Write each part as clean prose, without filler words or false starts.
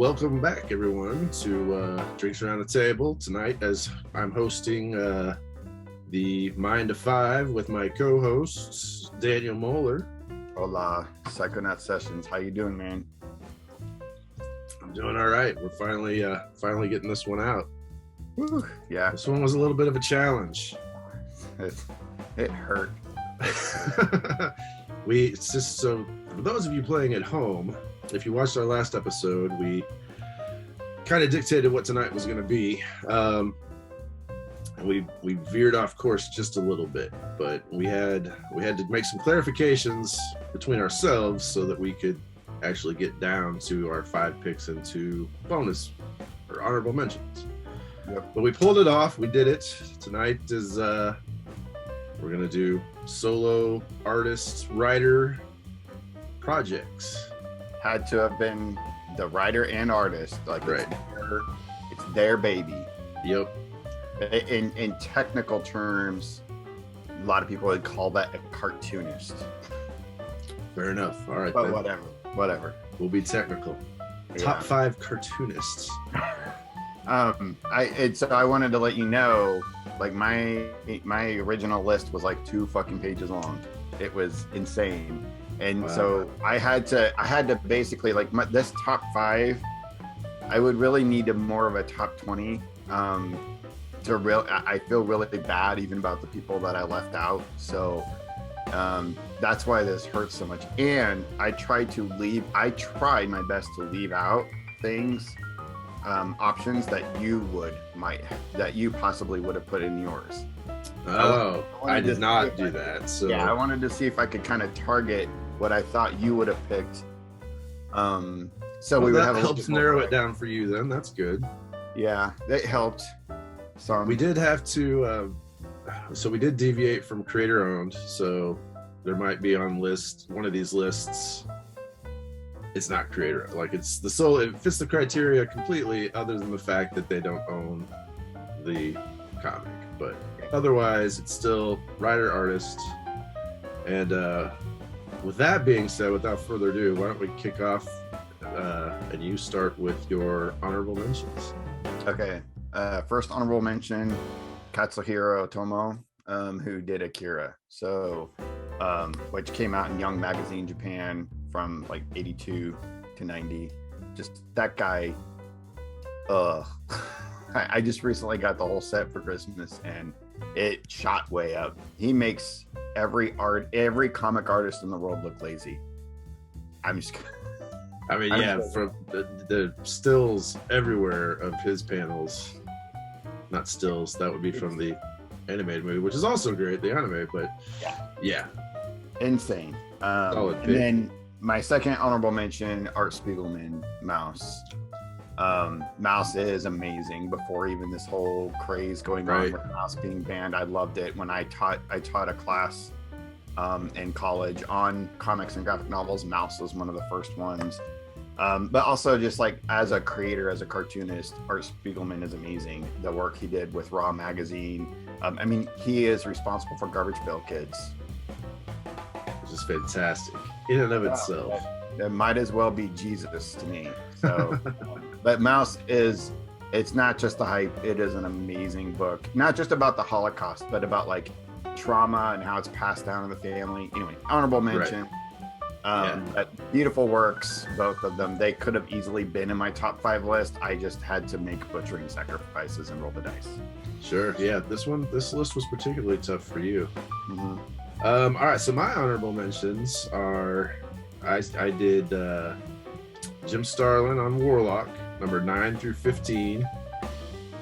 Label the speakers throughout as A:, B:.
A: welcome back, everyone, to Drinks Around the Table. Tonight, as I'm hosting the Mind of Five with my co-hosts, Daniel Moeller.
B: Hola, Psychonaut Sessions. How you doing, man?
A: I'm doing all right. We're finally getting this one out.
B: Woo, yeah.
A: This one was a little bit of a challenge.
B: It hurt.
A: It's just so, for those of you playing at home, if you watched our last episode, we kind of dictated what tonight was going to be. And we veered off course just a little bit, but we had to make some clarifications between ourselves so that we could actually get down to our 5 picks and 2 bonus or honorable mentions.
B: Yep.
A: But we pulled it off. We did it. Tonight is we're gonna do solo artist writer projects.
B: Had to have been the writer and artist. Like,
A: right.
B: It's their baby.
A: Yep.
B: In technical terms, a lot of people would call that a cartoonist.
A: Fair enough. All right.
B: But
A: then.
B: whatever.
A: We'll be technical.
B: Yeah.
A: Top 5 cartoonists.
B: So I wanted to let you know, like, my original list was like 2 fucking pages long. It was insane. And wow. So I had to basically, like, this top 5, I would really need more of a top 20. I feel really bad even about the people that I left out. So that's why this hurts so much. And I tried my best to leave out things, options that you possibly would have put in yours.
A: Oh, I did not do that. So
B: yeah, I wanted to see if I could kind of target what I thought you would have picked. So we would have
A: helps narrow it down for you. Then that's good.
B: Yeah, it helped. So
A: we did have to. So we did deviate from creator owned. So there might be on one of these lists. It's not creator, like it's the sole. It fits the criteria completely, other than the fact that they don't own the comic. But otherwise, it's still writer artist. And with that being said, without further ado, why don't we kick off and you start with your honorable mentions?
B: Okay. First honorable mention, Katsuhiro Otomo, who did Akira. So, which came out in Young Magazine Japan from like 82 to 90. Just that guy. I just recently got the whole set for Christmas and it shot way up. He makes every comic artist in the world look lazy. From
A: the stills everywhere of his panels. Not stills, that would be from the animated movie, which is also great, the anime, but yeah.
B: Insane.
A: Solid
B: and
A: pick.
B: Then my second honorable mention, Art Spiegelman, Mouse. Mouse is amazing. Before even this whole craze going on with Mouse being banned, I loved it. When I taught a class in college on comics and graphic novels, Mouse was one of the first ones. But also just like as a creator, as a cartoonist, Art Spiegelman is amazing. The work he did with Raw Magazine. He is responsible for Garbage Pail Kids.
A: Which is fantastic in and of itself.
B: That might as well be Jesus to me. So, but Mouse it's not just the hype. It is an amazing book. Not just about the Holocaust, but about like trauma and how it's passed down in the family. Anyway, honorable mention. But beautiful works, both of them. They could have easily been in my top 5 list. I just had to make butchering sacrifices and roll the dice.
A: Sure. Yeah. This list was particularly tough for you.
B: Mm-hmm.
A: All right. So my honorable mentions are, I did Jim Starlin on Warlock, number 9 through 15.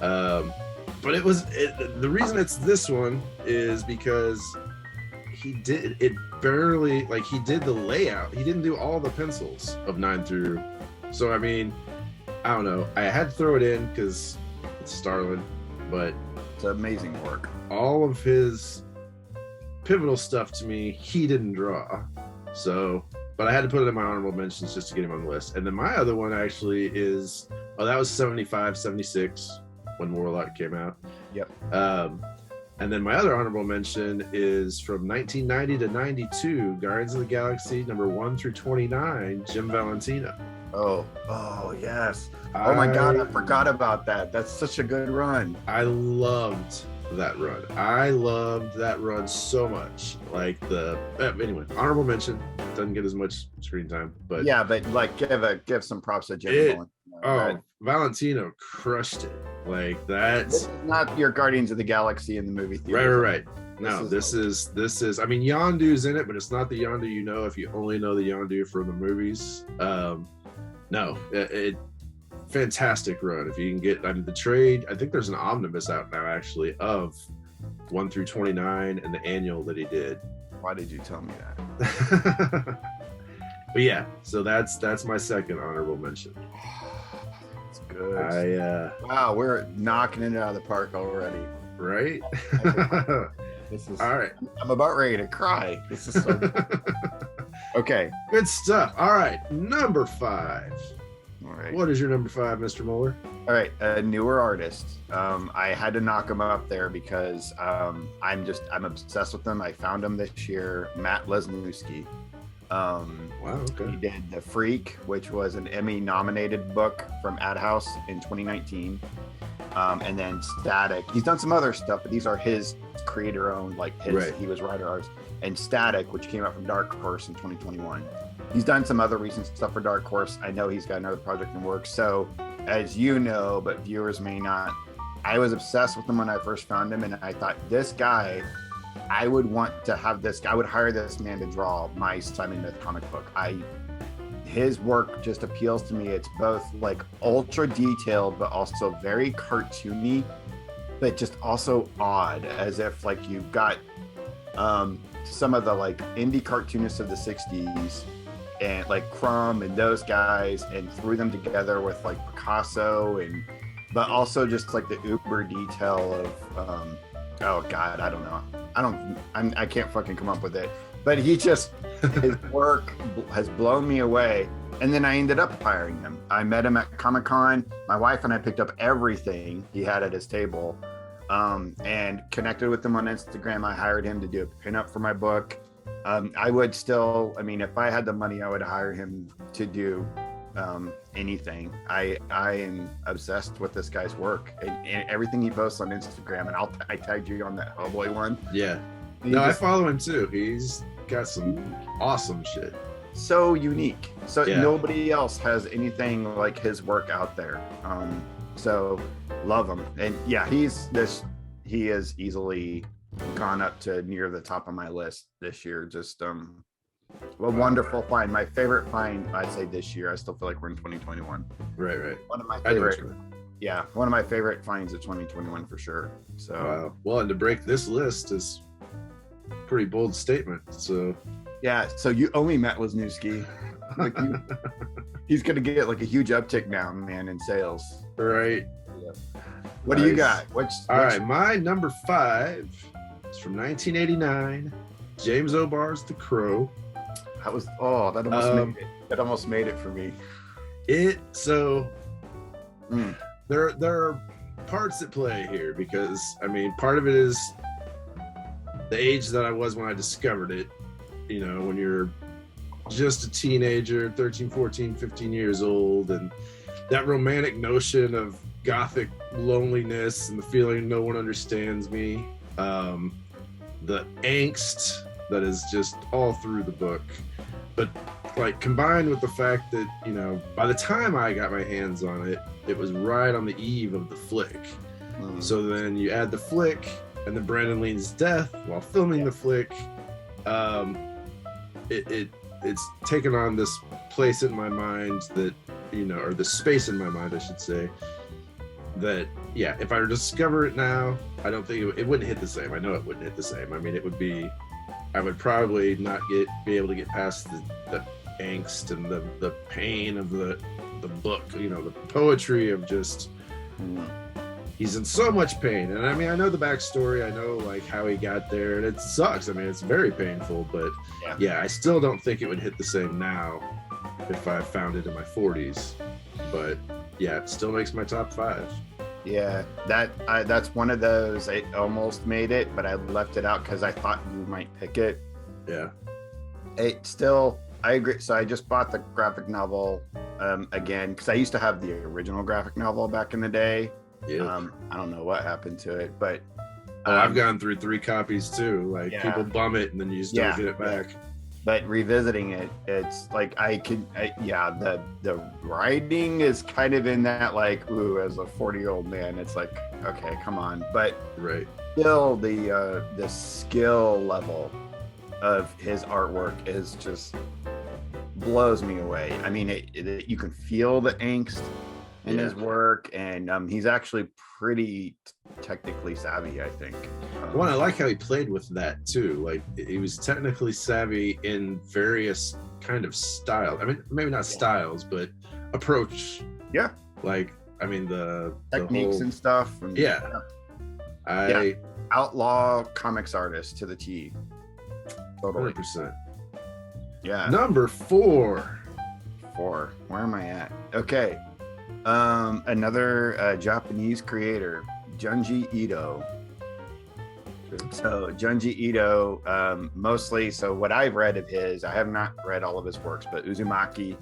A: But the reason it's this one is because he did the layout. He didn't do all the pencils of 9 through. So, I don't know. I had to throw it in because it's Starlin, but
B: it's amazing work.
A: All of his pivotal stuff to me, he didn't draw. So, but I had to put it in my honorable mentions just to get him on the list. And then my other one actually is, that was 75, 76 when Warlock came out.
B: Yep.
A: And then my other honorable mention is from 1990 to 92, Guardians of the Galaxy, number 1 through 29, Jim Valentino.
B: Oh yes. Oh my God, I forgot about that. That's such a good run.
A: I loved that run. I loved that run so much. Like anyway, honorable mention. Doesn't get as much screen time, but
B: yeah, but like give some props to Jim Valentino.
A: Valentino crushed it. Like that's
B: this is not your Guardians of the Galaxy in the movie theater.
A: Right. No, this is. I mean, Yondu's in it, but it's not the Yondu you know if you only know the Yondu from the movies. No, fantastic run. If you can get, I mean, the trade. I think there's an omnibus out now actually of 1 through 29 and the annual that he did.
B: Why did you tell me that?
A: But yeah, so that's my second honorable mention.
B: It's good. Wow, we're knocking it out of the park already.
A: Right?
B: This is
A: all right.
B: I'm about ready to cry. This is so good. Okay.
A: Good stuff. All right. Number 5.
B: All right.
A: What is your number 5, Mr. Mueller?
B: All right. A newer artist. I had to knock him up there because I'm obsessed with him. I found him this year. Matt Lesniewski.
A: Wow, okay.
B: He did The Freak, which was an Emmy-nominated book from Ad House in 2019. And then Static. He's done some other stuff, but these are his creator-owned, like his. Right. He was writer artist. And Static, which came out from Dark Horse in 2021. He's done some other recent stuff for Dark Horse. I know he's got another project in work. So, as you know, but viewers may not, I was obsessed with him when I first found him, and I thought, this guy, I would want to have this. I would hire this man to draw my Simon Myth comic book. His work just appeals to me. It's both like ultra detailed, but also very cartoony, but just also odd, as if like you've got some of the like indie cartoonists of the 60s and like Crumb and those guys, and threw them together with like Picasso, but also just like the uber detail of oh God, I don't know. I can't fucking come up with it. But his work has blown me away. And then I ended up hiring him. I met him at Comic-Con. My wife and I picked up everything he had at his table, and connected with him on Instagram. I hired him to do a pinup for my book. If I had the money, I would hire him to do anything. I am obsessed with this guy's work and everything he posts on Instagram. And I tagged you on that Hellboy one.
A: Yeah. I follow him too. He's got some awesome shit.
B: So unique. So yeah. Nobody else has anything like his work out there. So love him. And yeah, he has easily gone up to near the top of my list this year. Just a wonderful find. My favorite find, I'd say, this year. I still feel like we're in 2021.
A: Right.
B: One of my favorite. Yeah, one of my favorite finds of 2021 for sure. So
A: wow. Well, and to break this list is pretty bold statement. So
B: yeah, so you only met Lesniewski. Like he's gonna get like a huge uptick now, man, in sales.
A: Right.
B: Yeah. What do you got?
A: All right, my number 5 is from 1989. James O'Barr's The Crow.
B: That almost made it for me.
A: There are parts at play here because I mean part of it is the age that I was when I discovered it. You know, when you're just a teenager, 13, 14, 15 years old, and that romantic notion of gothic loneliness and the feeling no one understands me, the angst that is just all through the book, but like combined with the fact that, you know, by the time I got my hands on it, it was right on the eve of the flick. So then you add the flick and then Brandon Lean's death while filming the flick. It's taken on this place in my mind that, you know, or the space in my mind, I should say, that, yeah, if I were to discover it now, I don't think it wouldn't hit the same. I know it wouldn't hit the same. I mean, I would probably not be able to get past the angst and the pain of the book, you know, the poetry of just, he's in so much pain. And I mean, I know the backstory, I know like how he got there, and it sucks. I mean, it's very painful, but yeah, I still don't think it would hit the same now if I found it in my 40s. But yeah, it still makes my top 5.
B: Yeah, that's one of those. I almost made it, but I left it out because I thought you might pick it.
A: Yeah.
B: I agree. So I just bought the graphic novel again, because I used to have the original graphic novel back in the day.
A: Yeah.
B: I don't know what happened to it, but
A: I've gone through 3 copies too. Like people bum it and then you just don't get it back.
B: But revisiting it, it's like the writing is kind of in that like, ooh, as a 40-year-old man, it's like, okay, come on. But
A: right.
B: Still, the skill level of his artwork is just blows me away. I mean, you can feel the angst in his work, and he's actually pretty technically savvy, I think.
A: Well, I like how he played with that too. Like he was technically savvy in various kind of styles. I mean, maybe not styles, but approach.
B: Yeah.
A: Like, I mean, the
B: techniques
A: whole,
B: and stuff. And, outlaw comics artist to the T. Totally.
A: 100%.
B: Yeah.
A: Number 4.
B: Where am I at? Okay. Another Japanese creator, Junji Ito.
A: Okay.
B: So Junji Ito, mostly, so what I've read of his, I have not read all of his works, but Uzumaki,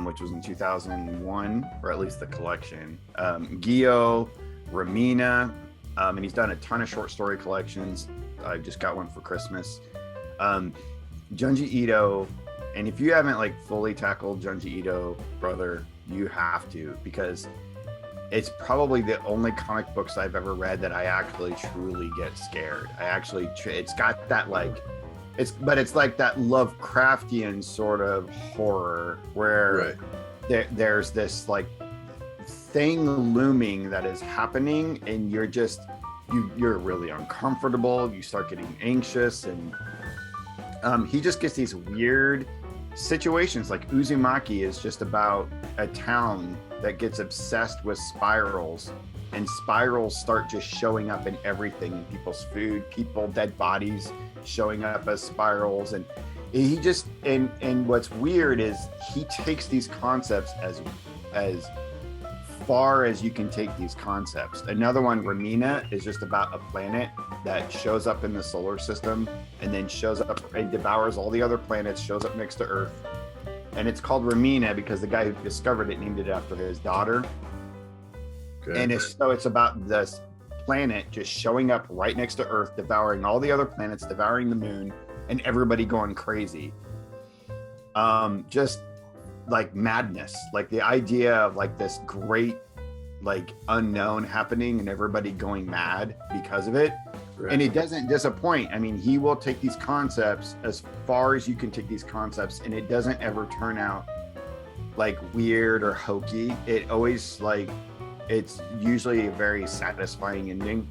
B: which was in 2001, or at least the collection. Gyo, Ramina, and he's done a ton of short story collections. I just got one for Christmas. Junji Ito, and if you haven't like fully tackled Junji Ito, brother, you have to, because it's probably the only comic books I've ever read that I actually truly get scared. It's got that like, it's like that Lovecraftian sort of horror where there's this like thing looming that is happening, and you're really uncomfortable. You start getting anxious, and he just gets these weird situations. Like Uzumaki is just about a town that gets obsessed with spirals, and spirals start just showing up in everything, in people's food, dead bodies showing up as spirals. And he just, and what's weird is he takes these concepts as far as you can take these concepts. Another one, Ramina, is just about a planet that shows up in the solar system and then shows up and devours all the other planets, shows up next to Earth. And it's called Ramina because the guy who discovered it named it after his daughter. Okay. And it's about this planet just showing up right next to Earth, devouring all the other planets, devouring the moon, and everybody going crazy. Just like madness, like the idea of like this great like unknown happening and everybody going mad because of it. Right. And it doesn't disappoint. I mean, he will take these concepts as far as you can take these concepts, and it doesn't ever turn out like weird or hokey. It always like, it's usually a very satisfying ending.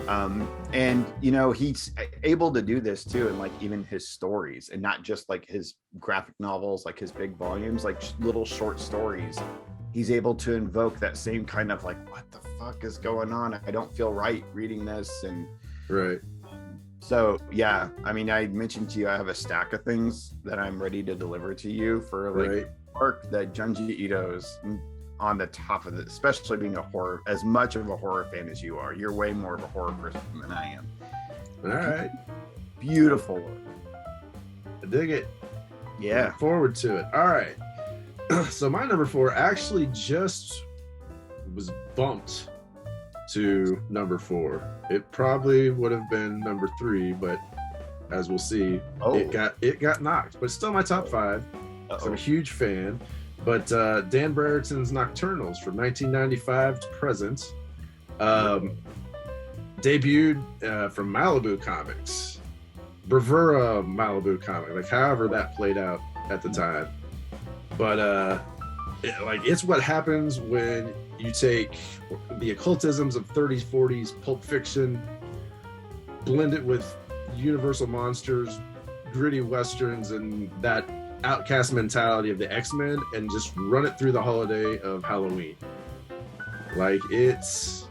B: And you know, he's able to do this too, and like even his stories, and not just like his graphic novels, like his big volumes, like little short stories. He's able to invoke that same kind of like, what the fuck is going on? I don't feel right reading this. And
A: right.
B: So yeah, I mean, I mentioned to you, I have a stack of things that I'm ready to deliver to you for like work that Junji Ito's on the top of it, especially being as much of a horror fan as you are. You're way more of a horror person than I am.
A: All right.
B: Beautiful work.
A: I dig it.
B: Yeah.
A: Look forward to it. All right. So my number 4 actually just was bumped to number 4. It probably would have been number 3, but as we'll see, it got knocked. But it's still my top 5. So I'm a huge fan. But Dan Brereton's Nocturnals from 1995 to present, debuted from Malibu Comics, Bravura Malibu Comic, like however that played out at the time. But it's what happens when you take the occultisms of 30s, 40s pulp fiction, blend it with Universal monsters, gritty westerns, and that outcast mentality of the X-Men, and just run it through the holiday of Halloween. Like, it's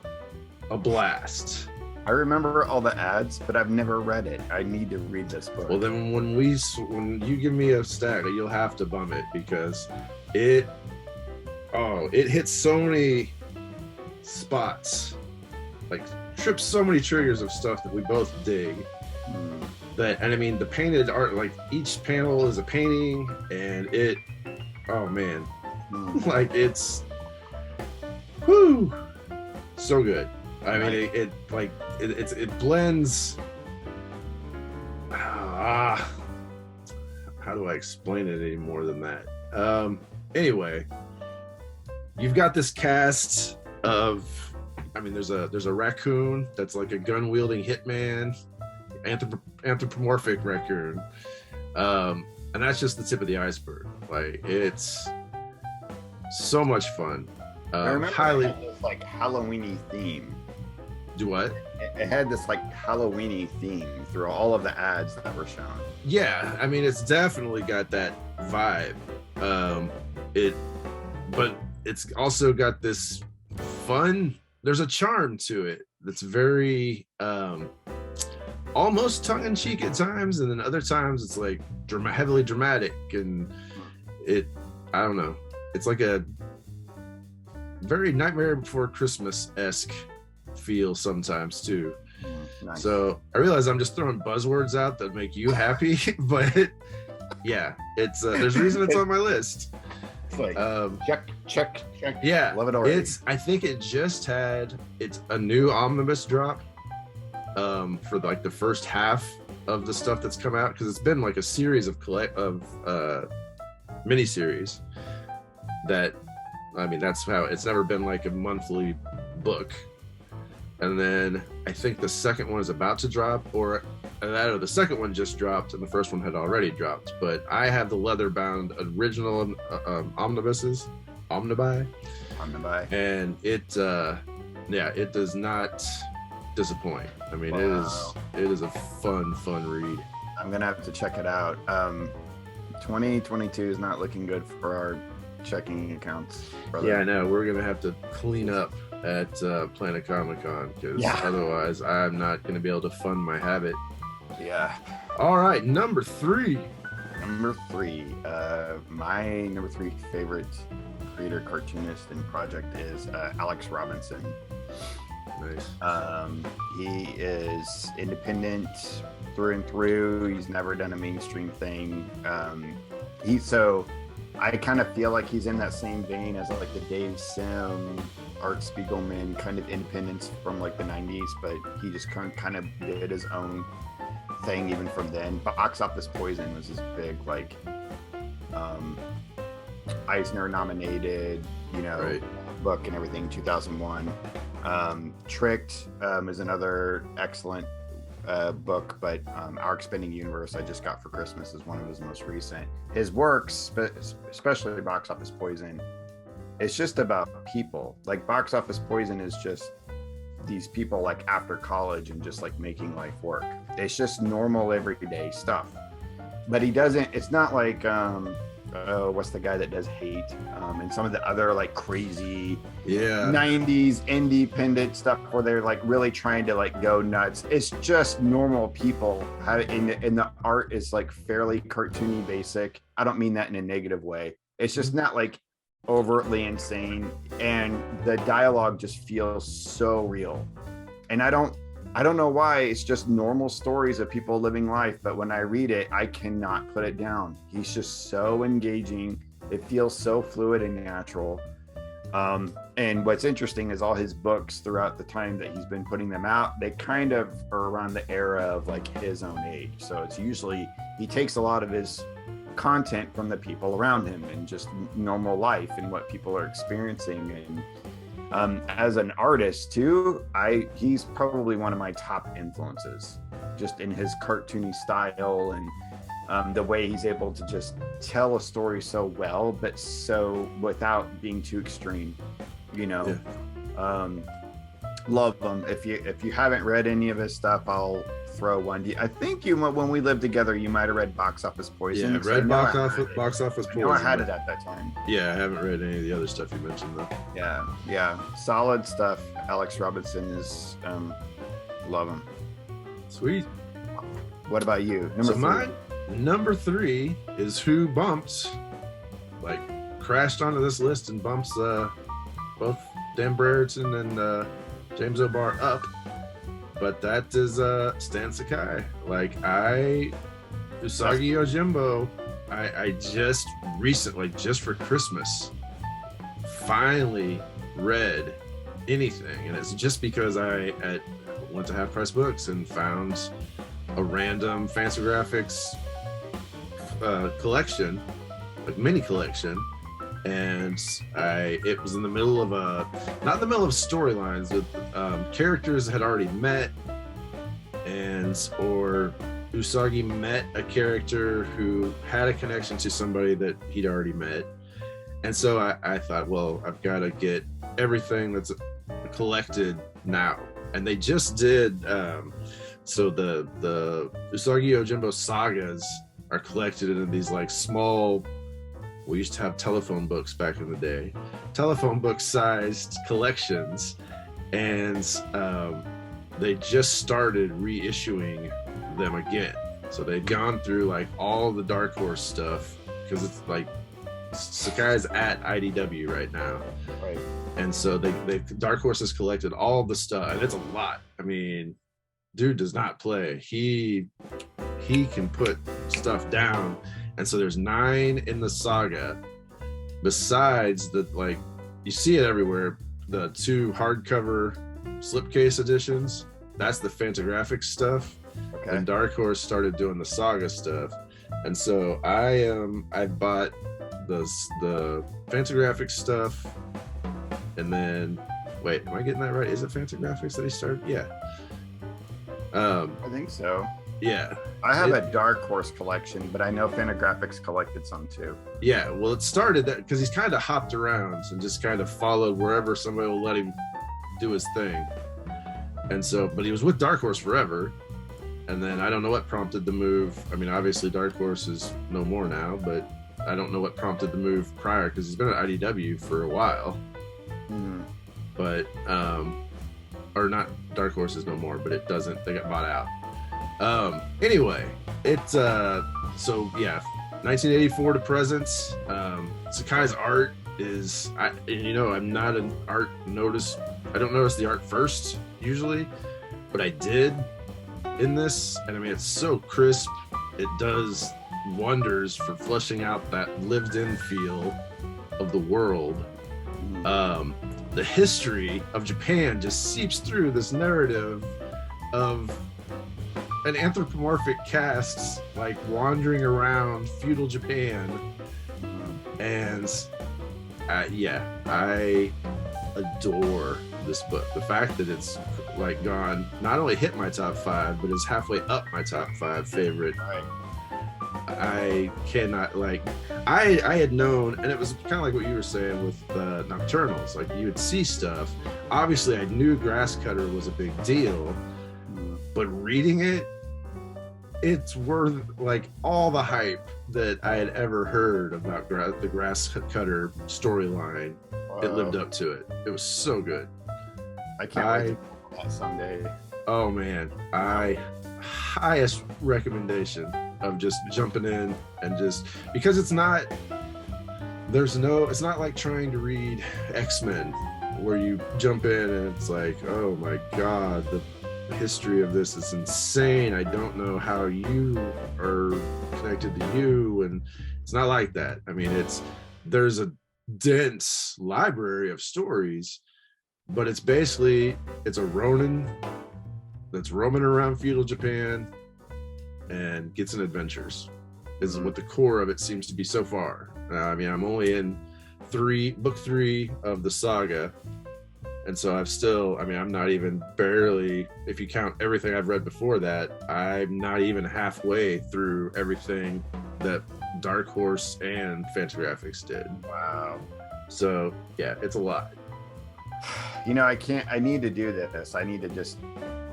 A: a blast.
B: I remember all the ads, but I've never read it. I need to read this book.
A: Well, then when you give me a stack, you'll have to bum it, because it hits so many spots, like trips so many triggers of stuff that we both dig. And I mean, the painted art, like each panel is a painting, and oh man, Like it's, whoo, so good. I mean, it blends. How do I explain it any more than that? Anyway, you've got this cast of, I mean, there's a raccoon that's like a gun wielding hitman, anthropomorphic raccoon, and that's just the tip of the iceberg. Like, it's so much fun.
B: I remember it had this like Halloween-y theme.
A: Do what?
B: It had this like Halloween-y theme through all of the ads that were shown.
A: Yeah, I mean, it's definitely got that vibe. But it's also got this fun. There's a charm to it that's very almost tongue-in-cheek at times, and then other times it's like heavily dramatic, and I don't know. It's like a very Nightmare Before Christmas-esque feel sometimes too.
B: Nice.
A: So I realize I'm just throwing buzzwords out that make you happy, but yeah, it's there's a reason it's on my list.
B: It's like check.
A: Yeah,
B: love it already.
A: I think it just had a new omnibus drop for like the first half of the stuff that's come out, because it's been like a series of miniseries that, I mean, that's how it's never been like a monthly book. And then I think the second one is about to drop, or the second one just dropped and the first one had already dropped. But I have the leather-bound original omnibuses, omnibi, and it does not disappoint. I mean, wow. it is a fun read.
B: I'm gonna have to check it out. 2022 is not looking good for our checking accounts, brother.
A: Yeah, I know. We're gonna have to clean up at Planet Comic Con, because otherwise I'm not going to be able to fund my habit.
B: Yeah.
A: All right, number three.
B: My number 3 favorite creator, cartoonist, and project is Alex Robinson.
A: Nice.
B: He is independent through and through. He's never done a mainstream thing. I kind of feel like he's in that same vein as like the Dave Sim, Art Spiegelman kind of independence from like the 90s, but he just kind of did his own thing even from then. Box Office Poison was his big, like, Eisner nominated, book and everything, 2001. Tricked is another excellent book, but Our Expanding Universe I just got for Christmas is one of his most recent. His works, especially Box Office Poison, it's just about people. Like, Box Office Poison is just these people like after college and just like making life work. It's just normal everyday stuff. But it's not like what's the guy that does Hate, and some of the other like crazy 90s independent stuff where they're like really trying to like go nuts. It's just normal people, and the art is like fairly cartoony, basic. I don't mean that in a negative way. It's just not like overtly insane, and the dialogue just feels so real. And I don't know why. It's just normal stories of people living life, but when I read it, I cannot put it down. He's just so engaging. It feels so fluid and natural. And what's interesting is all his books throughout the time that he's been putting them out, they kind of are around the era of like his own age. So it's usually, he takes a lot of his content from the people around him and just normal life and what people are experiencing. And as an artist too, he's probably one of my top influences, just in his cartoony style and the way he's able to just tell a story so well, but so without being too extreme, Love him. If you haven't read any of his stuff, I'll throw one. I think when we lived together, you might have read Box Office Poison.
A: Yeah, read Box Office Poison.
B: I had it at that time.
A: Yeah, I haven't read any of the other stuff you mentioned though.
B: Yeah, solid stuff. Alex Robinson is, love him.
A: Sweet.
B: What about you?
A: Number three is who crashed onto this list and bumps both Dan Brereton and James O'Barr up, but that is Stan Sakai. Usagi Yojimbo, I just recently, just for Christmas, finally read anything, and it's just because I went to Half Price Books and found a random Fantagraphics collection, like mini collection, and it was in the middle of not in the middle of storylines, but characters had already met, or Usagi met a character who had a connection to somebody that he'd already met. And so I thought, well, I've got to get everything that's collected now. And they just did, so the Usagi Yojimbo sagas are collected in these like small, we used to have telephone books back in the day, telephone book sized collections. And they just started reissuing them again. So they'd gone through like all the Dark Horse stuff, because it's like Sakai's at IDW right now,
B: Right.
A: and so they Dark Horse has collected all the stuff, and it's a lot. I mean, dude does not play. He can put stuff down, and so there's 9 in the saga. Besides the, like, you see it everywhere, the 2 hardcover slipcase editions. That's the Fantagraphics stuff.
B: Okay.
A: And Dark Horse started doing the saga stuff, and so I bought the Fantagraphics stuff, and then wait, am I getting that right? Is it Fantagraphics that he started? Yeah.
B: I think so.
A: Yeah.
B: I have a Dark Horse collection, but I know Fantagraphics collected some too.
A: Yeah, well, it started that because he's kind of hopped around and just kind of followed wherever somebody will let him do his thing. And so, but he was with Dark Horse forever. And then I don't know what prompted the move. I mean, obviously Dark Horse is no more now, but I don't know what prompted the move prior, because he's been at IDW for a while.
B: Mm-hmm.
A: But, or not, Dark Horse is no more, but it doesn't, they got bought out. Anyway, it's, so yeah, 1984 to present. Sakai's art is, I'm not an art notice. I don't notice the art first usually, but I did in this, and I mean, it's so crisp. It does wonders for fleshing out that lived-in feel of the world. The history of Japan just seeps through this narrative of an anthropomorphic cast like wandering around feudal Japan, and I adore this book. The fact that it's like gone, not only hit my top 5, but is halfway up my top 5 favorite.
B: Right.
A: I cannot, like, I had known, and it was kind of like what you were saying with Nocturnals, like you would see stuff. Obviously I knew Grasscutter was a big deal, but reading it, it's worth like all the hype that I had ever heard about the Grasscutter storyline. It lived up to it. It was so good.
B: I can't wait to do that someday.
A: Oh man, highest recommendation of just jumping in and just, because it's not like trying to read X-Men where you jump in and it's like, oh my god, the history of this is insane. I don't know how you are connected to you, and it's not like that. I mean, there's a dense library of stories, but it's a Ronin that's roaming around feudal Japan and gets in adventures, is what the core of it seems to be so far. I mean, I'm only in book 3 of the saga, and so I'm not even barely, if you count everything I've read before that, I'm not even halfway through everything that Dark Horse and Fantagraphics did.
B: Wow.
A: So yeah, it's a lot.
B: I need to do this. I need to just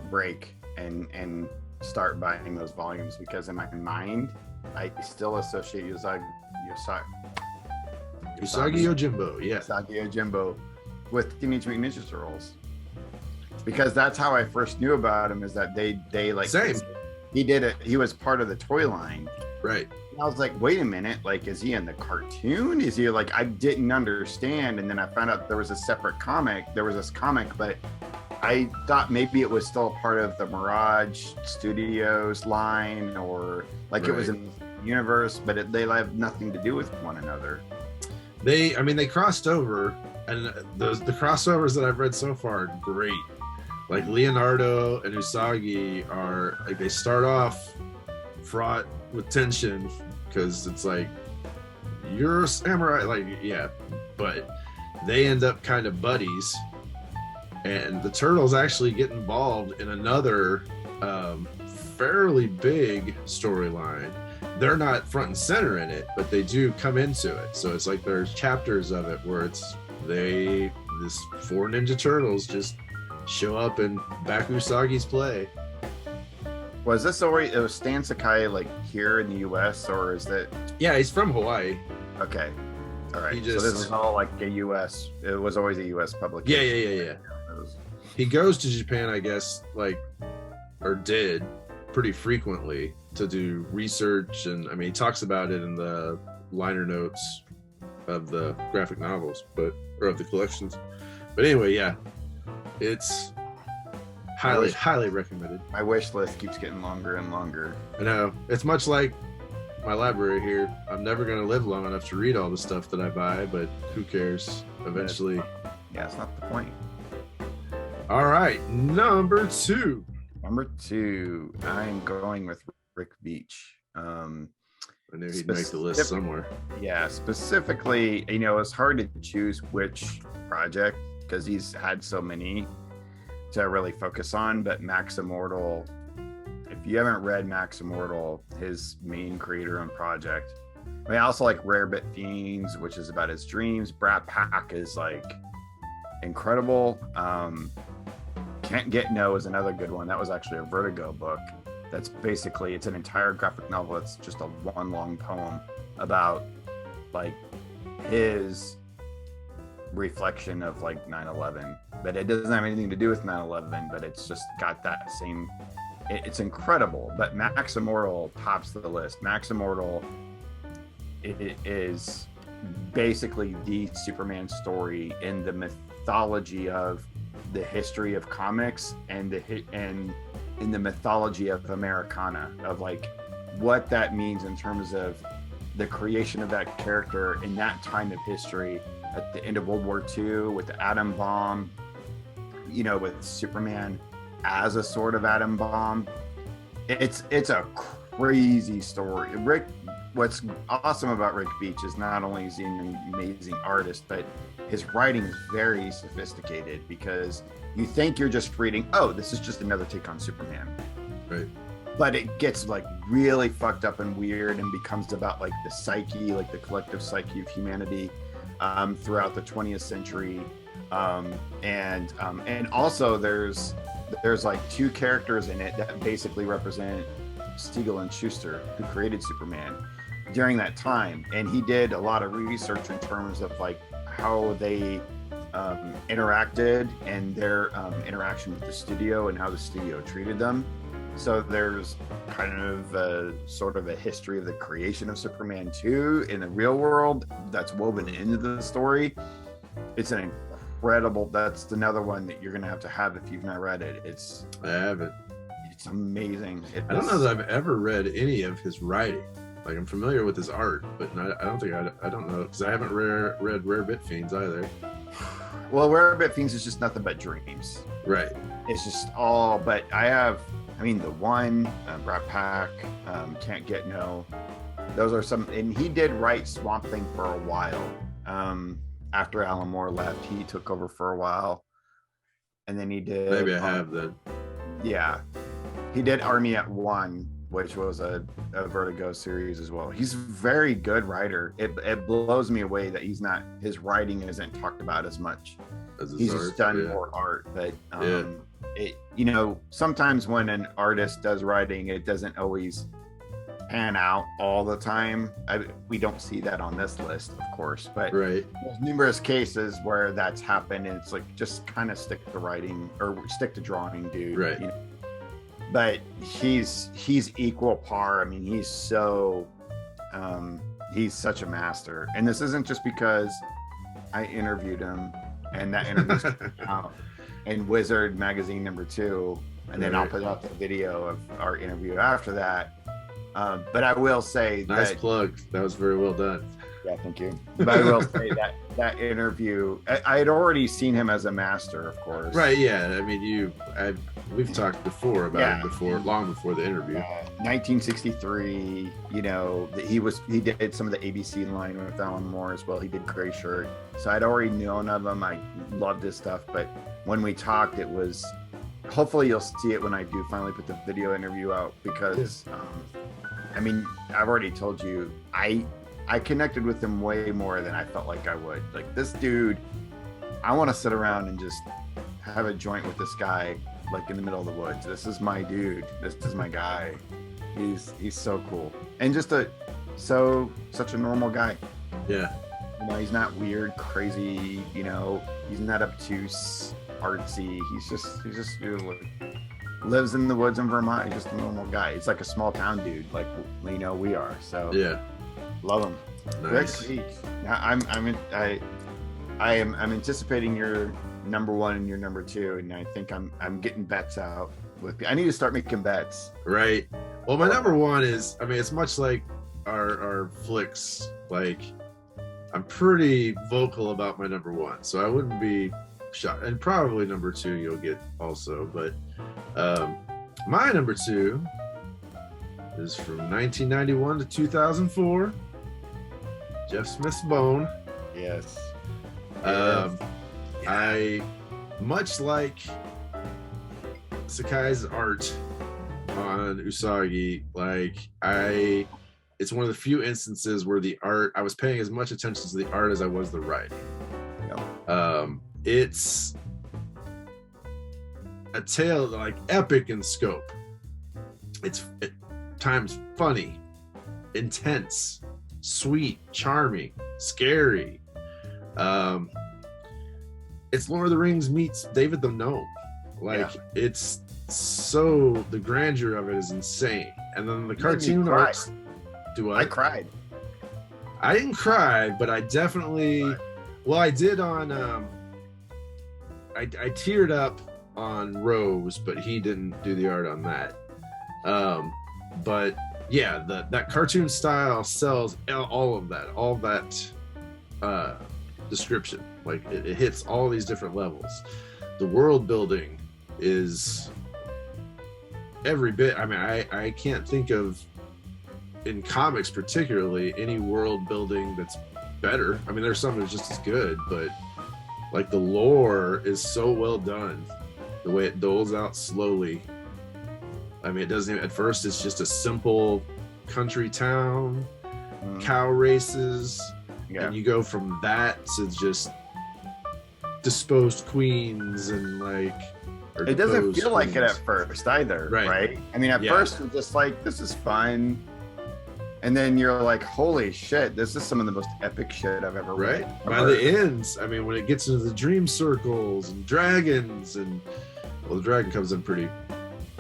B: break and start buying those volumes, because in my mind I still associate Usagi
A: Yojimbo, yeah.
B: Usagi Yojimbo with Teenage Mutant Ninja Turtles, because that's how I first knew about him, is that they like,
A: same.
B: He did it. He was part of the toy line,
A: right?
B: And I was like, wait a minute, like, is he in the cartoon? Is he like, I didn't understand, and then I found out there was a separate comic. There was this comic, but I thought maybe it was still part of the Mirage Studios line, or like it was in the universe, but they have nothing to do with one another.
A: They crossed over and the crossovers that I've read so far are great. Like Leonardo and Usagi are like, they start off fraught with tension because it's like, you're a samurai, like, yeah, but they end up kind of buddies, and the turtles actually get involved in another fairly big storyline. They're not front and center in it, but they do come into it. So it's like there's chapters of it where it's this 4 Ninja Turtles just show up and back Usagi's play.
B: Was this already, it was Stan Sakai like here in the US, or is that?
A: Yeah, he's from Hawaii.
B: Okay. All right.
A: So
B: this is all like a US, it was always a US publication.
A: Yeah. He goes to Japan, I guess, like, or did pretty frequently to do research, and I mean, he talks about it in the liner notes of the graphic novels, or of the collections. But anyway, yeah, it's highly recommended.
B: My wish list keeps getting longer and longer.
A: I know, it's much like my library here. I'm never going to live long enough to read all the stuff that I buy, but who cares? Eventually.
B: Yeah, it's not the point.
A: All right, number 2.
B: Number 2, I'm going with Rick Beach.
A: I knew he'd make the list somewhere. Yeah,
B: specifically, it's hard to choose which project because he's had so many to really focus on. But Max Immortal, if you haven't read Max Immortal, his main creator-owned project. I mean, I also like Rarebit Fiends, which is about his dreams. Brat Pack is like incredible. Can't Get No is another good one. That was actually a Vertigo book. That's basically, it's an entire graphic novel. It's just a one long poem about like his reflection of like 9/11, but it doesn't have anything to do with 9/11, but it's just got that same, it's incredible. But Max Immortal tops the list. Max Immortal, it is basically the Superman story in the mythology of the history of comics and in the mythology of Americana, of like what that means in terms of the creation of that character in that time of history at the end of World War II with the atom bomb, with Superman as a sort of atom bomb. It's a crazy story. What's awesome about Rick Beach is not only is he an amazing artist, but his writing is very sophisticated, because you think you're just reading, oh, this is just another take on Superman.
A: Right.
B: But it gets like really fucked up and weird and becomes about like the psyche, like the collective psyche of humanity throughout the 20th century. And also there's like 2 characters in it that basically represent Siegel and Schuster, who created Superman during that time. And he did a lot of research in terms of like how they interacted and their interaction with the studio and how the studio treated them. So there's kind of a sort of a history of the creation of Superman 2 in the real world that's woven into the story. It's an incredible, that's another one that you're going to have if you've not read it.
A: I haven't.
B: It's amazing.
A: I don't know that I've ever read any of his writing. Like, I'm familiar with his art, but I don't think I don't know, because I haven't read Rarebit Fiends either.
B: Well, Rarebit Fiends is just nothing but dreams.
A: Right.
B: It's just all, but the one, Brat Pack, Can't Get No, those are some, and he did write Swamp Thing for a while. After Alan Moore left, he took over for a while, and then he did.
A: Maybe I have then. Yeah.
B: He did Army at One, which was a Vertigo series as well. He's a very good writer. It blows me away that his writing isn't talked about as much. He's just done more art, but sometimes when an artist does writing, it doesn't always pan out all the time. We don't see that on this list, of course, but
A: right.
B: There's numerous cases where that's happened, and it's like, just kind of stick to writing or stick to drawing, dude.
A: Right.
B: But he's equal par. I mean, he's such a master. And this isn't just because I interviewed him and that interview's out in Wizard magazine #2, and then I'll put up the video of our interview after that. But I will say
A: nice plug. That was very well done.
B: Yeah, thank you. But I will say that that interview. I had already seen him as a master, of course.
A: Right. Yeah. I mean, we've talked before about him before, long before the interview.
B: 1963. You know, he did some of the ABC line with Alan Moore as well. He did Gray Shirt, so I'd already known of him. I loved his stuff, but when we talked, it was. Hopefully, you'll see it when I do finally put the video interview out because, I mean, I've already told you I connected with him way more than I felt like I would. Like this dude, I want to sit around and just have a joint with this guy, like in the middle of the woods. This is my dude. This is my guy. He's so cool and just such a normal guy.
A: Yeah.
B: You know, he's not weird, crazy. You know, he's not obtuse, artsy. He's just you know, lives in the woods in Vermont. He's just a normal guy. He's like a small town dude, like we know we are. So
A: yeah.
B: Love him.
A: Nice.
B: I'm anticipating your number one and your number two, and I think I'm getting bets out. I need to start making bets.
A: Right. Well, my number one is, I mean, it's much like our flicks. Like, I'm pretty vocal about my number one, so I wouldn't be shocked. And probably number two you'll get also, but my number two is from 1991 to 2004. Jeff Smith's Bone.
B: Yes.
A: I, much like Sakai's art on Usagi, it's one of the few instances where the art, I was paying as much attention to the art as I was the writing.
B: Yep.
A: It's a tale like epic in scope. It's at times funny, intense, sweet, charming, scary. It's Lord of the Rings meets David the Gnome. It's so, the grandeur of it is insane. And then the cartoon arts. Do I?
B: I cried.
A: I didn't cry, but I definitely. Well, I did on. I teared up on Rose, but he didn't do the art on that. But yeah, that cartoon style sells all that description. Like it hits all these different levels. The world building is every bit. I mean, I can't think of, in comics particularly, any world building that's better. I mean, there's some that's just as good, but like the lore is so well done. The way it doles out slowly. I mean, it doesn't even, at first it's just a simple country town, cow races, and you go from that to just disposed queens and
B: it doesn't feel like it at first either, right? I mean, at first it's just like, this is fun. And then you're like, holy shit, this is some of the most epic shit I've ever read.
A: Right. By the ends, I mean, when it gets into the dream circles and dragons and, well, the dragon comes in pretty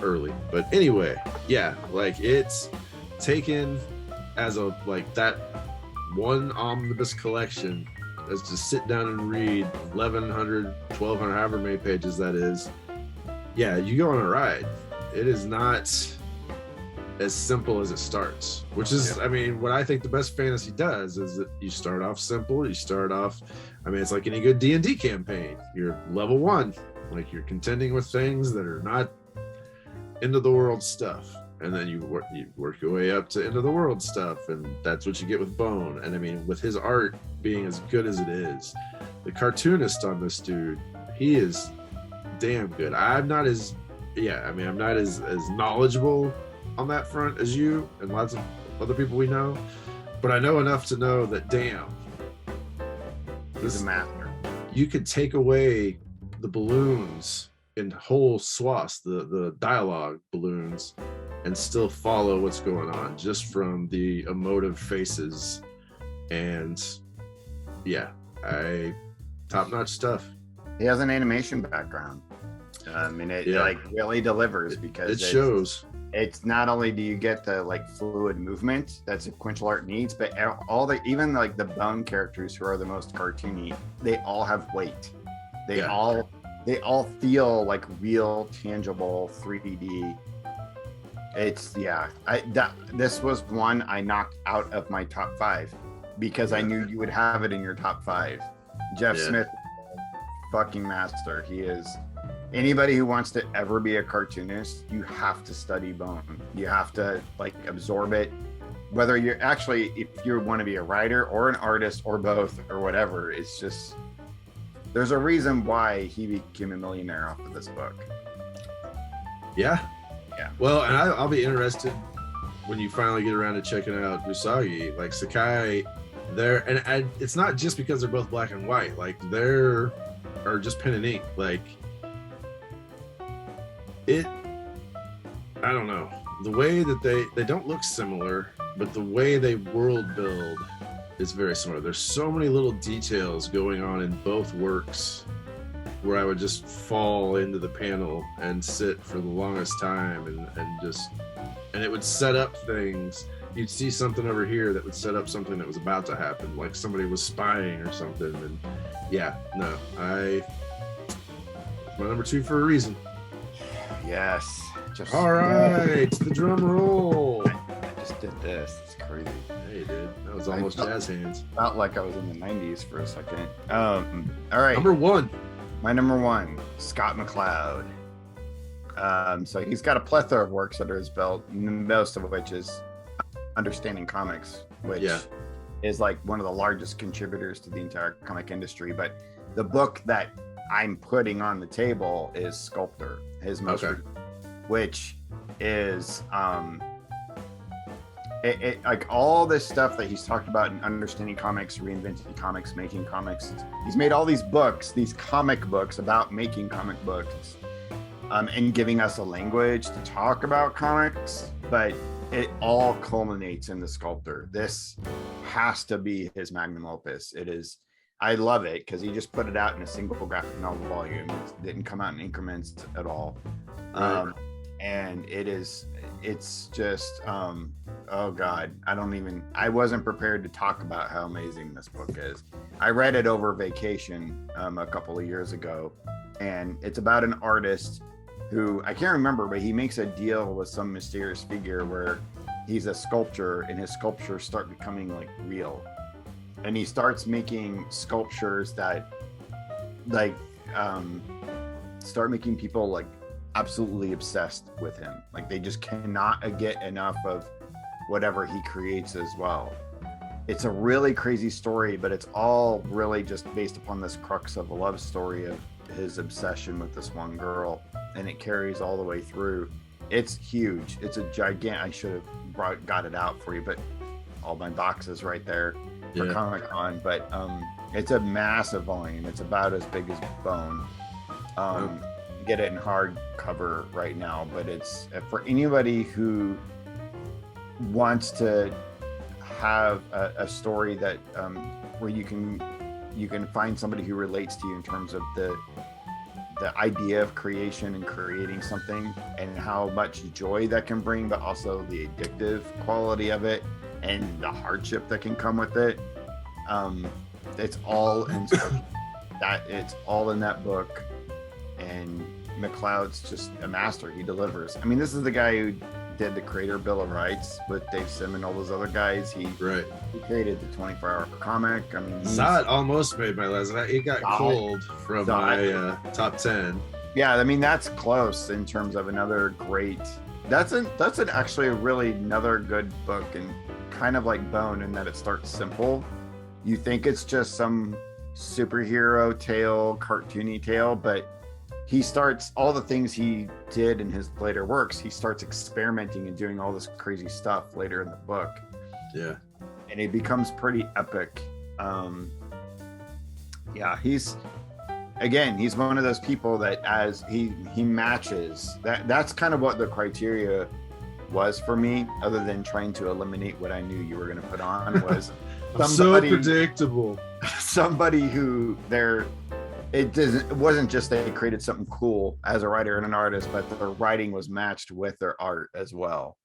A: early. But anyway, yeah, like it's taken as that one omnibus collection as to sit down and read 1,100, 1,200, however many pages that is. Yeah, you go on a ride. It is not as simple as it starts, which is, I mean, what I think the best fantasy does is that you start off simple. You start off, I mean, it's like any good D&D campaign. You're level 1, like you're contending with things that are not end of the world stuff, and then you work your way up to end of the world stuff, and that's what you get with Bone. And I mean, with his art being as good as it is, the cartoonist on this dude, he is damn good. I'm not as knowledgeable on that front as you and lots of other people we know, but I know enough to know that damn,
B: this is a master.
A: You could take away the balloons in whole swaths, the dialogue balloons, and still follow what's going on just from the emotive faces. And yeah, top-notch stuff.
B: He has an animation background. I mean, it like really delivers because
A: it shows.
B: It's not only do you get the like fluid movement that sequential art needs, but even like the Bone characters who are the most cartoony, they all have weight. They all feel like real, tangible 3D. This was one I knocked out of my top 5 because I knew you would have it in your top 5. Jeff Smith, fucking master. He is. Anybody who wants to ever be a cartoonist, you have to study Bone. You have to like absorb it. Whether you're actually, if you want to be a writer or an artist or both or whatever, it's just, there's a reason why he became a millionaire off of this book.
A: Yeah.
B: Yeah.
A: Well, and I'll be interested when you finally get around to checking out Usagi. Like Sakai, they're, and it's not just because they're both black and white. Like they're are just pen and ink. Like it, I don't know. The way that they don't look similar, but the way they world build is very similar. There's so many little details going on in both works where I would just fall into the panel and sit for the longest time and it would set up things. You'd see something over here that would set up something that was about to happen, like somebody was spying or something. And yeah, no, it's my number 2 for a reason.
B: Yes.
A: All right, the drum roll.
B: I just did this. It's crazy.
A: Yeah, you did. That was almost jazz hands.
B: Felt like I was in the 90s for a second. All right.
A: Number 1.
B: My number 1, Scott McCloud. So he's got a plethora of works under his belt, most of which is Understanding Comics, which is like one of the largest contributors to the entire comic industry. But the book that I'm putting on the table is Sculptor, his most which is like all this stuff that he's talked about in Understanding Comics, Reinventing Comics, Making Comics. He's made all these books, these comic books about making comic books, and giving us a language to talk about comics, but it all culminates in the Sculptor. This has to be his magnum opus. It is. I love it because he just put it out in a single graphic novel volume. It didn't come out in increments at all. And it's just, oh God, I wasn't prepared to talk about how amazing this book is. I read it over vacation a couple of years ago, and it's about an artist who, I can't remember, but he makes a deal with some mysterious figure where he's a sculptor and his sculptures start becoming like real. And he starts making sculptures that like, start making people like absolutely obsessed with him. Like they just cannot get enough of whatever he creates as well. It's a really crazy story, but it's all really just based upon this crux of a love story of his obsession with this one girl, and it carries all the way through. It's huge. It's a gigantic. I should have got it out for you, but all my boxes right there for Comic-Con. But it's a massive volume. It's about as big as Bone. Get it in hardcover right now, but it's for anybody who wants to have a story that where you can find somebody who relates to you in terms of the idea of creation and creating something and how much joy that can bring, but also the addictive quality of it and the hardship that can come with it. It's all in it's all in that book, and McCloud's just a master. He delivers. I mean, this is the guy who did the Creator Bill of Rights with Dave Sim and all those other guys. He created the 24-hour comic. I mean,
A: Zod almost made my list. It got cold from my top 10.
B: Yeah, I mean that's close in terms of another great. That's actually really another good book, and kind of like Bone in that it starts simple. You think it's just some superhero tale, cartoony tale, but he starts all the things he did in his later works. He starts experimenting and doing all this crazy stuff later in the book.
A: Yeah.
B: And it becomes pretty epic. He's one of those people that as he matches that's kind of what the criteria was for me, other than trying to eliminate what I knew you were going to put on was
A: so predictable.
B: Somebody who it wasn't just they created something cool as a writer and an artist, but their writing was matched with their art as well.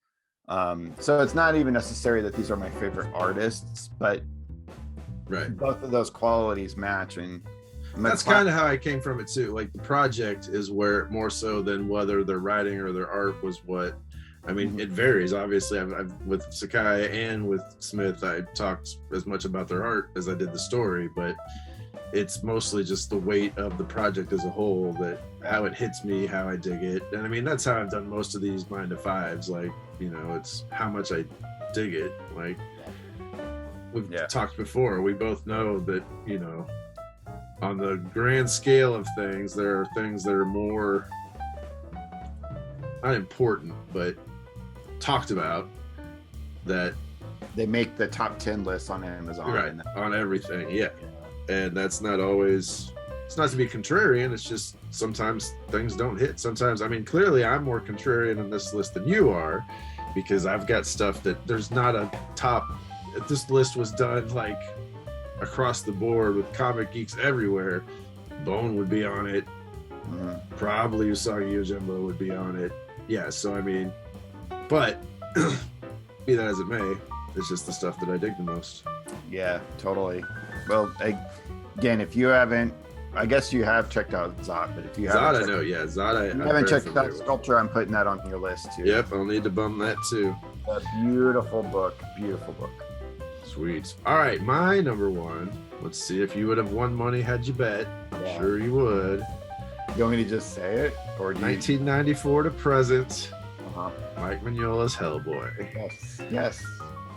B: So it's not even necessary that these are my favorite artists, but both of those qualities match. And
A: that's kind of how I came from it too. Like the project is where more so than whether their writing or their art was what. I mean, it varies. Obviously, I've with Sakai and with Smith, I talked as much about their art as I did the story, but it's mostly just the weight of the project as a whole, that how it hits me, how I dig it. And I mean, that's how I've done most of these 9 to 5s. Like, you know, it's how much I dig it. Like we've talked before, we both know that, you know, on the grand scale of things, there are things that are more not important, but talked about, that
B: they make the top 10 lists on Amazon.
A: Right, on everything, yeah. And that's not always, it's not to be contrarian, it's just sometimes things don't hit. Sometimes, I mean, clearly I'm more contrarian on this list than you are, because I've got stuff that there's not a top, if this list was done like across the board with comic geeks everywhere, Bone would be on it. Probably Usagi Yojimbo would be on it. Yeah, so I mean, but be that as it may, it's just the stuff that I dig the most.
B: Yeah, totally. Well, again, if you haven't, I guess you have checked out Zod, but if you haven't,
A: Zod, I know, yeah, Zod,
B: if you haven't checked out Sculpture, I'm putting that on your list too.
A: Yep, I'll need to bum that too.
B: A beautiful book, beautiful book.
A: Sweet. All right, my number one. Let's see if you would have won money had you bet. I'm sure you would.
B: You want me to just say it, or
A: 1994 to present? Mike Mignola's Hellboy.
B: Yes.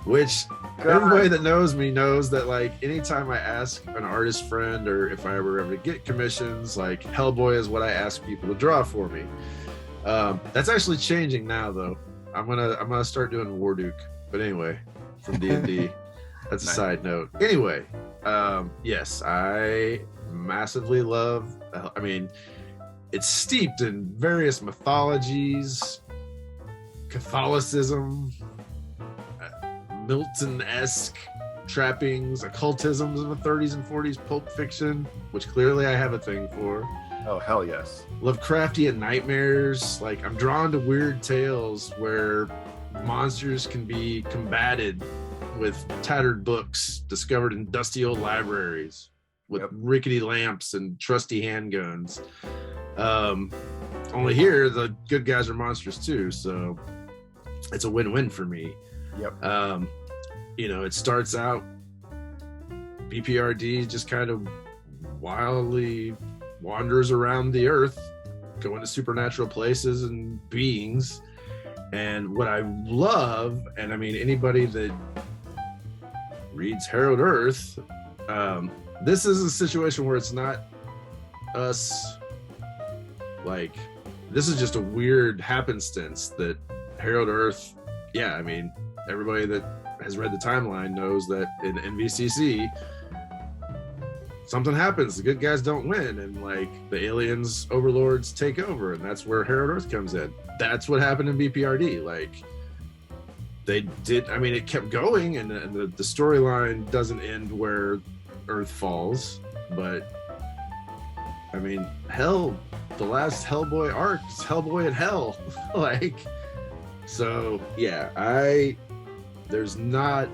A: Which everybody that knows me knows that, like, anytime I ask an artist friend, or if I ever get commissions, like, Hellboy is what I ask people to draw for me. That's actually changing now, though. I'm gonna start doing Warduke. But anyway, from D&D. That's a side note. Anyway, yes, I massively love. I mean, it's steeped in various mythologies, Catholicism, Milton-esque trappings, occultisms in the 30s and 40s, Pulp Fiction, which clearly I have a thing for.
B: Oh, hell yes.
A: Lovecraftian nightmares. Like, I'm drawn to weird tales where monsters can be combated with tattered books discovered in dusty old libraries with rickety lamps and trusty handguns. Only here, the good guys are monsters too, so it's a win-win for me. You know, it starts out BPRD just kind of wildly wanders around the earth, going to supernatural places and beings. And what I love, and I mean, anybody that reads Herald Earth, this is a situation where it's not us, like, this is just a weird happenstance that Herald Earth, I mean, everybody that has read the timeline knows that in NVCC, something happens, the good guys don't win, and like the aliens overlords take over, and that's where Herald Earth comes in. That's what happened in BPRD. Like, they did, I mean, it kept going, and the storyline doesn't end where Earth falls, but I mean, hell, the last Hellboy arc is Hellboy in Hell. Like, so there's not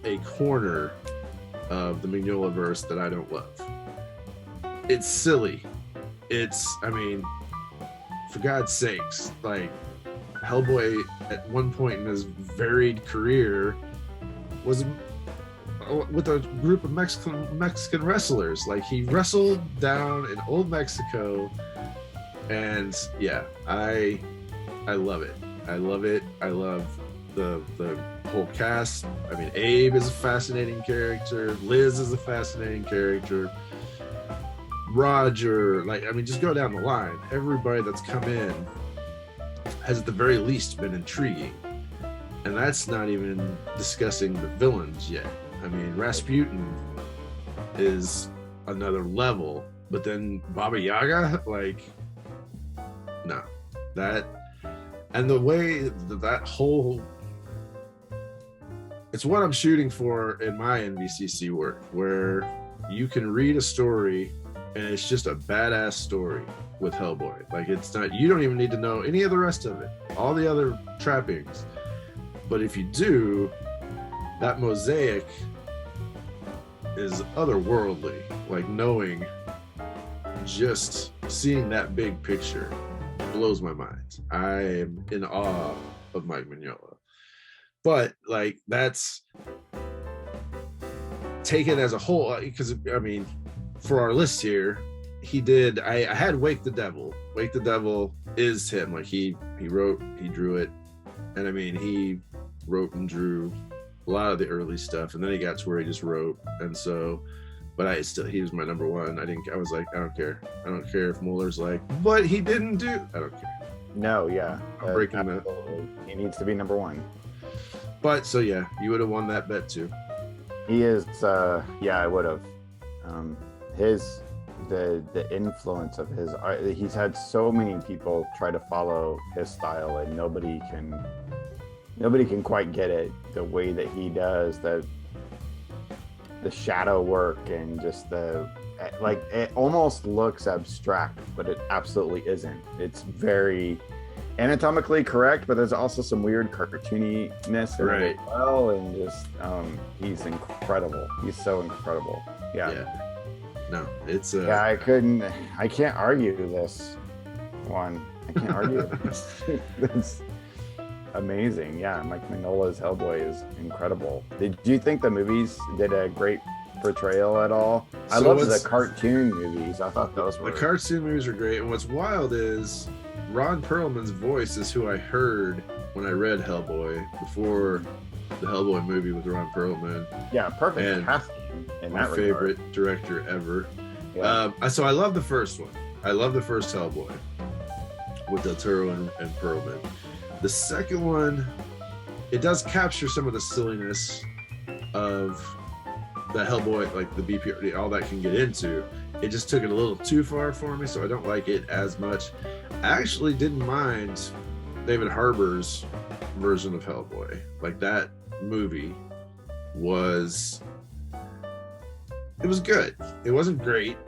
A: a corner of the Mignola verse that I don't love. It's silly. I mean, for God's sakes, like, Hellboy at one point in his varied career was with a group of Mexican wrestlers. Like, he wrestled down in old Mexico, and I love it. I love it. I love the whole cast. I mean, Abe is a fascinating character. Liz is a fascinating character. Roger, like, I mean, just go down the line. Everybody that's come in has at the very least been intriguing. And that's not even discussing the villains yet. I mean, Rasputin is another level, but then Baba Yaga, like, no. That, and the way that whole, it's what I'm shooting for in my NVCC work, where you can read a story and it's just a badass story with Hellboy. Like, it's not, you don't even need to know any of the rest of it, all the other trappings. But if you do, that mosaic is otherworldly. Like, knowing, just seeing that big picture blows my mind. I am in awe of Mike Mignola. But, like, that's taken as a whole, because, I mean, for our list here, he did. I had Wake the Devil. Wake the Devil is him. Like he wrote, he drew it, and I mean he wrote and drew a lot of the early stuff, and then he got to where he just wrote, and so. But he was my number one. I was like, I don't care. I don't care if Muller's like, but he didn't do. I don't care.
B: No, yeah.
A: I'm breaking that.
B: He needs to be number one.
A: But so yeah, you would have won that bet too.
B: He is. Yeah, I would have. The influence of his art. He's had so many people try to follow his style, and nobody can quite get it the way that he does. The shadow work and just it almost looks abstract, but it absolutely isn't. It's very anatomically correct, but there's also some weird cartooniness in it as well, and just he's incredible. He's so incredible. Yeah.
A: No, it's
B: I can't argue this one. I can't argue this. It's amazing. Yeah, Mike Mignola's Hellboy is incredible. Did you think the movies did a great portrayal at all? I love the cartoon movies. I thought those were...
A: The cartoon movies are great, and what's wild is Ron Perlman's voice is who I heard when I read Hellboy before the Hellboy movie with Ron Perlman.
B: Yeah, perfect casting.
A: My favorite director ever.
B: Yeah.
A: So I love the first one. I love the first Hellboy with Del Toro and Perlman. The second one, it does capture some of the silliness of the Hellboy, like the BP, all that can get into. It just took it a little too far for me, so I don't like it as much. I actually didn't mind David Harbour's version of Hellboy. Like that movie was good. It wasn't great.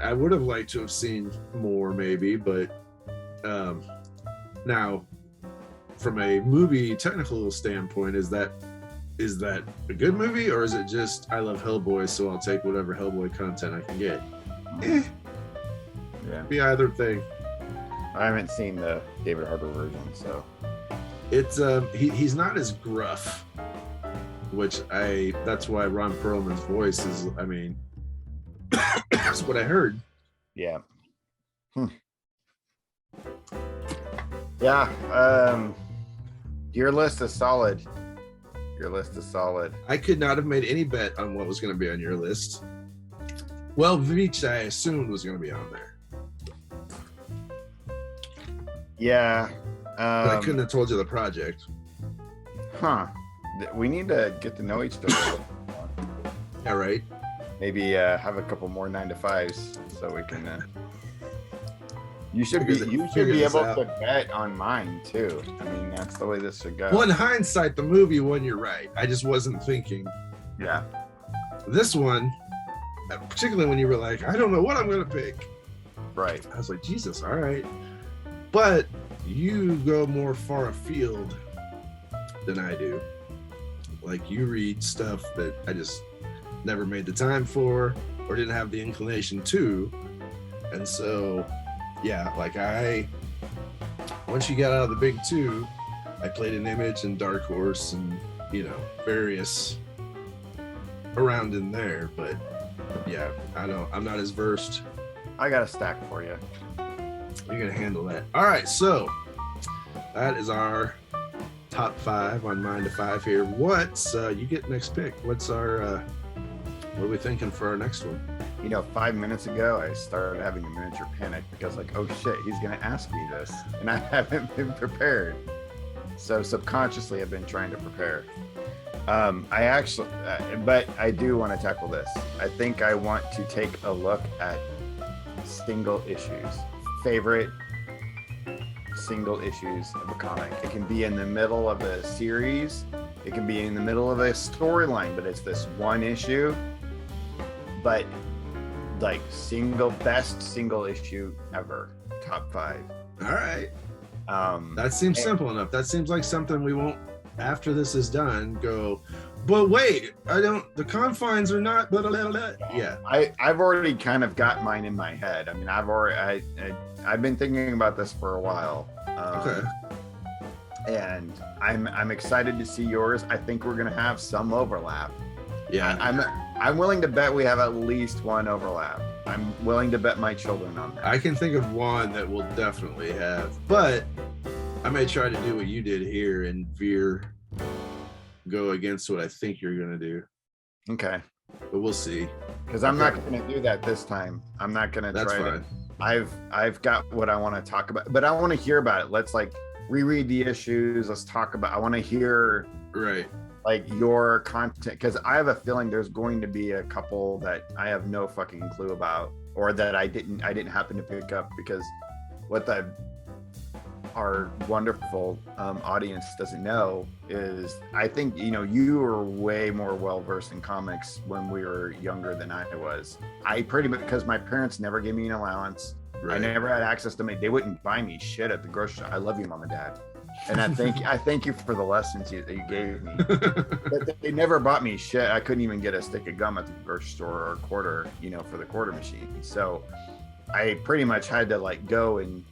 A: I would have liked to have seen more maybe, but now from a movie technical standpoint, is that a good movie, or is it just I love Hellboy, so I'll take whatever Hellboy content I can get?
B: Yeah,
A: be either thing.
B: I haven't seen the David Harbour version, so
A: it's he's not as gruff, that's why Ron Perlman's voice is. I mean, that's what I heard.
B: Yeah. Yeah. Your list is solid.
A: I could not have made any bet on what was going to be on your list. Well, Veach, I assumed was going to be on there.
B: Yeah.
A: But I couldn't have told you the project.
B: Huh. We need to get to know each other.
A: Yeah, right.
B: Maybe have a couple more 9-to-5s so we can. You should be able to bet on mine too. I mean, that's the way this should go.
A: Well, in hindsight, the movie one, you're right. I just wasn't thinking.
B: Yeah.
A: This one, particularly when you were like, I don't know what I'm gonna pick.
B: Right.
A: I was like, Jesus, all right. But you go more far afield than I do. Like you read stuff that I just never made the time for or didn't have the inclination to. And so, yeah, like once you got out of the big two, I played an Image and Dark Horse and, various around in there. But yeah, I'm not as versed.
B: I got a stack for you.
A: You're going to handle that. All right. So that is our top 5 on 9-to-5 here. What's you get next pick? What's our what are we thinking for our next one?
B: 5 minutes ago I started having a miniature panic because oh shit, he's gonna ask me this and I haven't been prepared. So subconsciously I've been trying to prepare. I actually but I do want to tackle this. I think I want to take a look at single issues. Favorite single issues of a comic. It can be in the middle of a series, it can be in the middle of a storyline, but it's this one issue. But best single issue ever, top 5.
A: All right. That seems simple enough. That seems like something we won't, after this is done, go, but wait, the confines are not, blah, blah, blah, blah. Yeah.
B: I've already kind of got mine in my head. I mean, I've been thinking about this for a while.
A: Okay.
B: And I'm excited to see yours. I think we're gonna have some overlap.
A: Yeah.
B: I'm willing to bet we have at least one overlap. I'm willing to bet my children on that.
A: I can think of one that we'll definitely have, but I may try to do what you did here and go against what I think you're going to do.
B: Okay.
A: But we'll see.
B: Because I'm not going to do that this time. I'm not going to try.
A: That's fine.
B: I've got what I want to talk about, but I want to hear about it. Let's like reread the issues. Let's talk about. I want to hear like your content, because I have a feeling there's going to be a couple that I have no fucking clue about, or that I didn't happen to pick up, because what our wonderful audience doesn't know is I think you were way more well versed in comics when we were younger than I was. I pretty much, because my parents never gave me an allowance. I never had access to they wouldn't buy me shit at the grocery store. I love you, Mom and Dad, and I thank you for the lessons that you gave me. But they never bought me shit. I couldn't even get a stick of gum at the grocery store or a quarter, for the quarter machine. So I pretty much had to like go and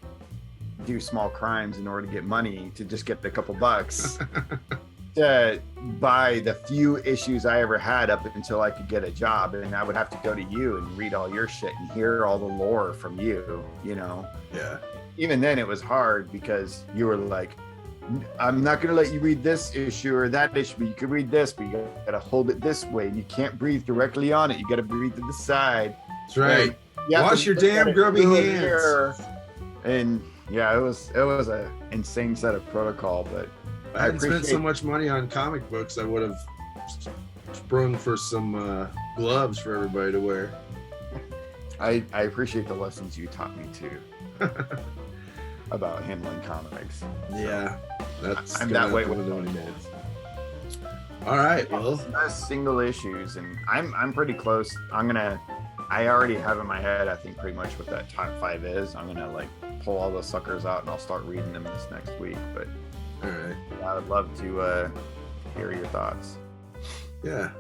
B: do small crimes in order to get money to just get a couple bucks to buy the few issues I ever had up until I could get a job. And I would have to go to you and read all your shit and hear all the lore from you,
A: Yeah.
B: Even then it was hard, because you were like, I'm not going to let you read this issue or that issue, but you can read this, but you got to hold it this way. And you can't breathe directly on it. You got to breathe to the side.
A: That's right. Wash your damn grubby hands.
B: And yeah, it was a insane set of protocol, but
A: I hadn't spent so much money on comic books, I would have sprung for some gloves for everybody to wear.
B: I appreciate the lessons you taught me too about handling comics.
A: Yeah,
B: I'm that way with
A: them. All right, well,
B: single issues, and I'm pretty close. I already have in my head, I think, pretty much what that top 5 is. I'm gonna like pull all those suckers out and I'll start reading them this next week. But
A: all right,
B: I would love to hear your thoughts.
A: Yeah.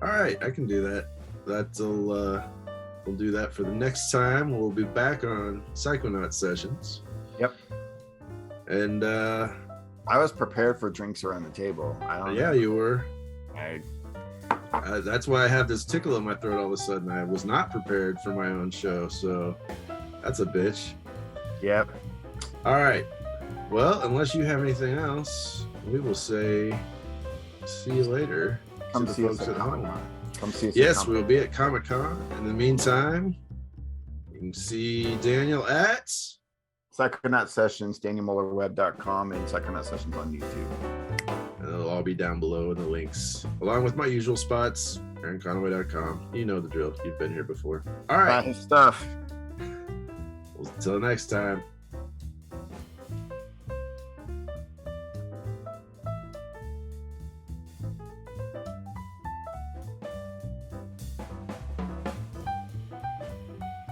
A: All right, I can do that. We'll do that for the next time. We'll be back on Psychonaut Sessions.
B: Yep.
A: And
B: I was prepared for drinks around the table. I don't know.
A: Yeah, you were. That's why I have this tickle in my throat all of a sudden. I was not prepared for my own show, so that's a bitch.
B: Yep.
A: All right. Well, unless you have anything else, we will say see you later.
B: Come see us at Comic-Con.
A: Yes, we'll be at Comic-Con. In the meantime, you can see Daniel at
B: Psychonaut Sessions, DanielMullerWeb.com, and Psychonaut Sessions on YouTube.
A: And it'll all be down below in the links, along with my usual spots, AaronConaway.com. You know the drill. You've been here before. All right.
B: Bye stuff.
A: Well, until next time.